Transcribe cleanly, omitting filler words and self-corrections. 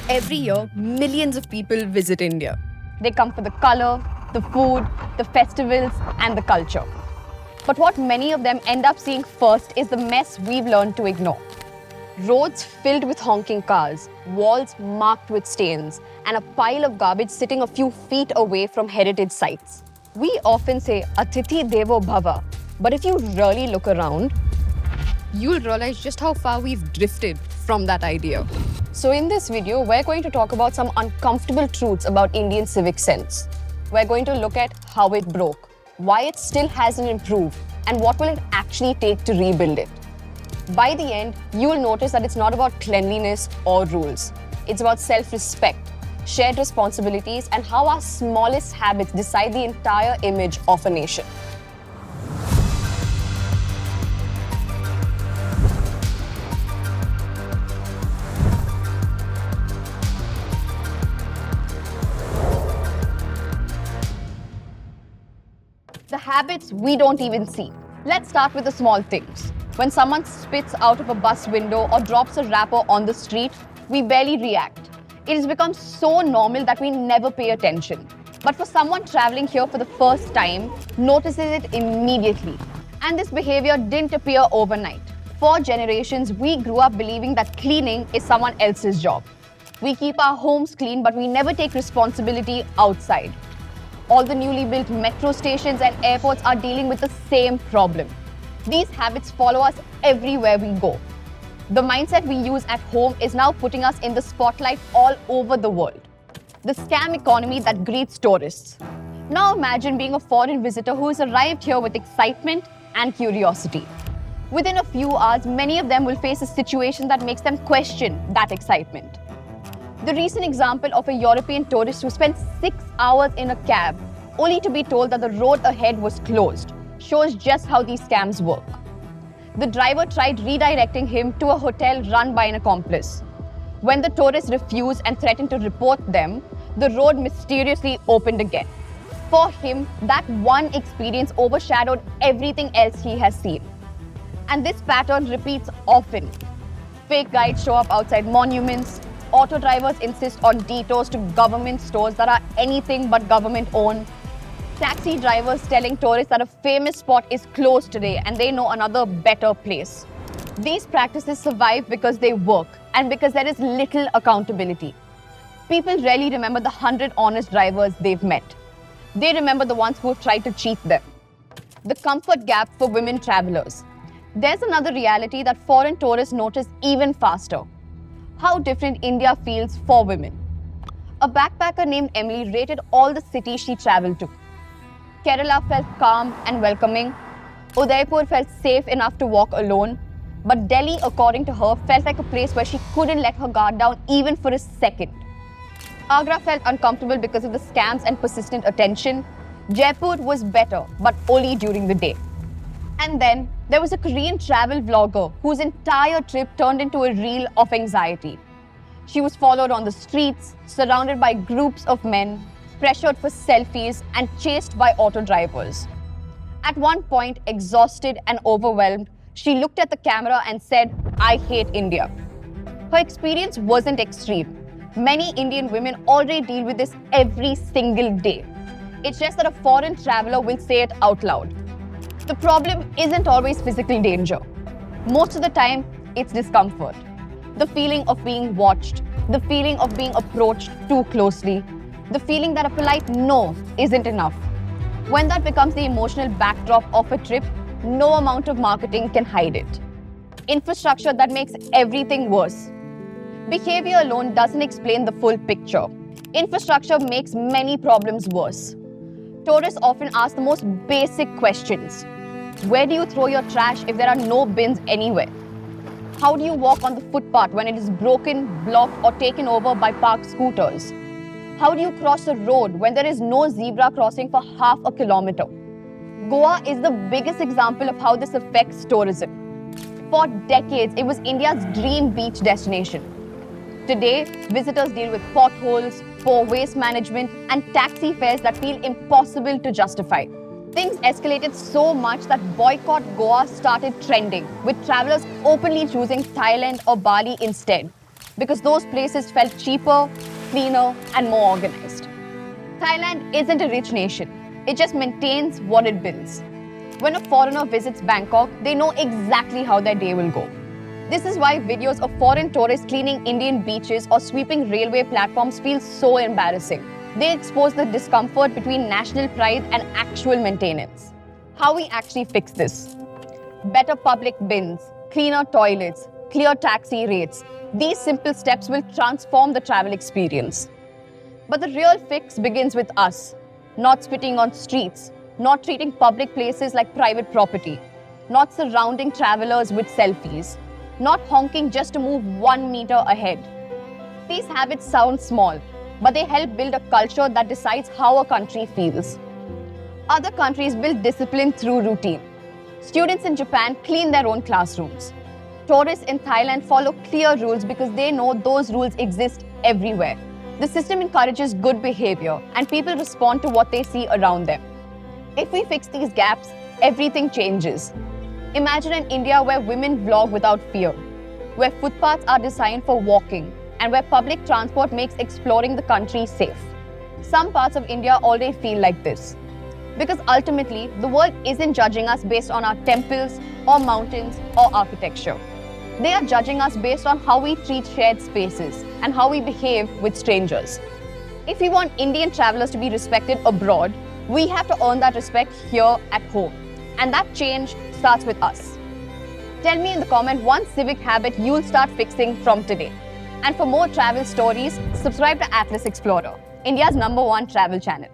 Every year, millions of people visit India. They come for the color, the food, the festivals, and the culture. But what many of them end up seeing first is the mess we've learned to ignore. Roads filled with honking cars, walls marked with stains, and a pile of garbage sitting a few feet away from heritage sites. We often say, Atithi Devo Bhava, but if you really look around, You'll realize just how far we've drifted from that idea. So in this video, we're going to talk about some uncomfortable truths about Indian civic sense. We're going to look at how it broke, why it still hasn't improved, and what will it actually take to rebuild it. By the end, you'll notice that it's not about cleanliness or rules. It's about self-respect, shared responsibilities, and how our smallest habits decide the entire image of a nation. The habits we don't even see. Let's start with the small things. When someone spits out of a bus window or drops a wrapper on the street, we barely react. It has become so normal that we never pay attention. But for someone traveling here for the first time, notices it immediately. And this behavior didn't appear overnight. For generations, we grew up believing that cleaning is someone else's job. We keep our homes clean, but we never take responsibility outside. All the newly built metro stations and airports are dealing with the same problem. These habits follow us everywhere we go. The mindset we use at home is now putting us in the spotlight all over the world. The scam economy that greets tourists. Now imagine being a foreign visitor who has arrived here with excitement and curiosity. Within a few hours, many of them will face a situation that makes them question that excitement. The recent example of a European tourist who spent 6 hours in a cab only to be told that the road ahead was closed shows just how these scams work. The driver tried redirecting him to a hotel run by an accomplice. When the tourist refused and threatened to report them, the road mysteriously opened again. For him, that one experience overshadowed everything else he has seen. And this pattern repeats often. Fake guides show up outside monuments. Auto drivers insist on detours to government stores that are anything but government-owned. Taxi drivers telling tourists that a famous spot is closed today and they know another better place. These practices survive because they work and because there is little accountability. People rarely remember the 100 honest drivers they've met. They remember the ones who have tried to cheat them. The comfort gap for women travelers. There's another reality that foreign tourists notice even faster. How different India feels for women. A backpacker named Emily rated all the cities she traveled to. Kerala felt calm and welcoming. Udaipur felt safe enough to walk alone. But Delhi, according to her, felt like a place where she couldn't let her guard down even for a second. Agra felt uncomfortable because of the scams and persistent attention. Jaipur was better, but only during the day. And then there was a Korean travel vlogger whose entire trip turned into a reel of anxiety. She was followed on the streets, surrounded by groups of men, pressured for selfies, and chased by auto drivers. At one point, exhausted and overwhelmed, she looked at the camera and said, "I hate India." Her experience wasn't extreme. Many Indian women already deal with this every single day. It's just that a foreign traveler will say it out loud. The problem isn't always physical danger. Most of the time, it's discomfort. The feeling of being watched, the feeling of being approached too closely, the feeling that a polite no isn't enough. When that becomes the emotional backdrop of a trip, no amount of marketing can hide it. Infrastructure that makes everything worse. Behavior alone doesn't explain the full picture. Infrastructure makes many problems worse. Tourists often ask the most basic questions. Where do you throw your trash if there are no bins anywhere? How do you walk on the footpath when it is broken, blocked, or taken over by parked scooters? How do you cross a road when there is no zebra crossing for half a kilometer? Goa is the biggest example of how this affects tourism. For decades, it was India's dream beach destination. Today, visitors deal with potholes, poor waste management, and taxi fares that feel impossible to justify. Things escalated so much that Boycott Goa started trending, with travelers openly choosing Thailand or Bali instead. because those places felt cheaper, cleaner, and more organized. Thailand isn't a rich nation. It just maintains what it builds. When a foreigner visits Bangkok, they know exactly how their day will go. This is why videos of foreign tourists cleaning Indian beaches or sweeping railway platforms feel so embarrassing. They expose the discomfort between national pride and actual maintenance. How we actually fix this? Better public bins, cleaner toilets, clear taxi rates. These simple steps will transform the travel experience. But the real fix begins with us. Not spitting on streets, not treating public places like private property, not surrounding travelers with selfies, not honking just to move 1 meter ahead. These habits sound small, but they help build a culture that decides how a country feels. Other countries build discipline through routine. Students in Japan clean their own classrooms. Tourists in Thailand follow clear rules because they know those rules exist everywhere. The system encourages good behavior and people respond to what they see around them. If we fix these gaps, everything changes. Imagine an India where women vlog without fear, where footpaths are designed for walking, and where public transport makes exploring the country safe. Some parts of India already feel like this. Because ultimately, the world isn't judging us based on our temples or mountains or architecture. They are judging us based on how we treat shared spaces and how we behave with strangers. If we want Indian travelers to be respected abroad, we have to earn that respect here at home. And that change starts with us. Tell me in the comment one civic habit you'll start fixing from today. And for more travel stories, subscribe to Atlas Explorer, India's #1 travel channel.